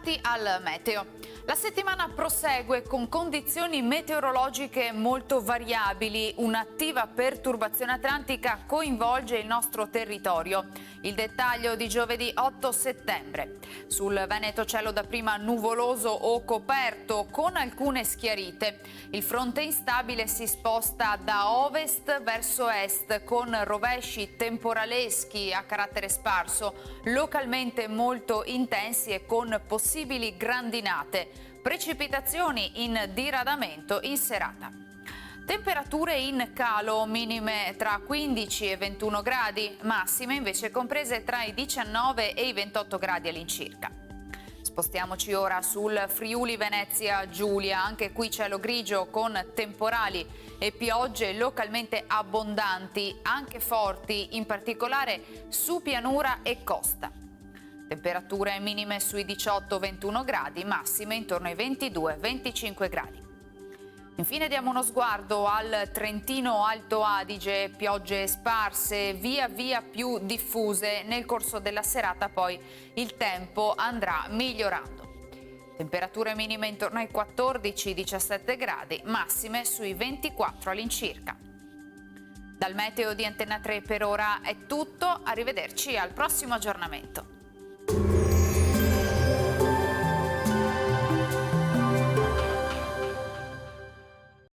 Bentrovati al Meteo. La settimana prosegue con condizioni meteorologiche molto variabili. Un'attiva perturbazione atlantica coinvolge il nostro territorio. Il dettaglio di giovedì 8 settembre. Sul Veneto cielo dapprima nuvoloso o coperto con alcune schiarite. Il fronte instabile si sposta da ovest verso est con rovesci temporaleschi a carattere sparso, localmente molto intensi e con possibili grandinate. Precipitazioni in diradamento in serata. Temperature in calo, minime tra 15 e 21 gradi, massime invece comprese tra i 19 e i 28 gradi all'incirca. Spostiamoci ora sul Friuli Venezia Giulia, anche qui cielo grigio con temporali e piogge localmente abbondanti, anche forti, in particolare su pianura e costa. Temperature minime sui 18-21 gradi, massime intorno ai 22-25 gradi. Infine diamo uno sguardo al Trentino Alto Adige, piogge sparse via via più diffuse. Nel corso della serata poi il tempo andrà migliorando. Temperature minime intorno ai 14-17 gradi, massime sui 24 all'incirca. Dal meteo di Antenna 3 per ora è tutto, arrivederci al prossimo aggiornamento.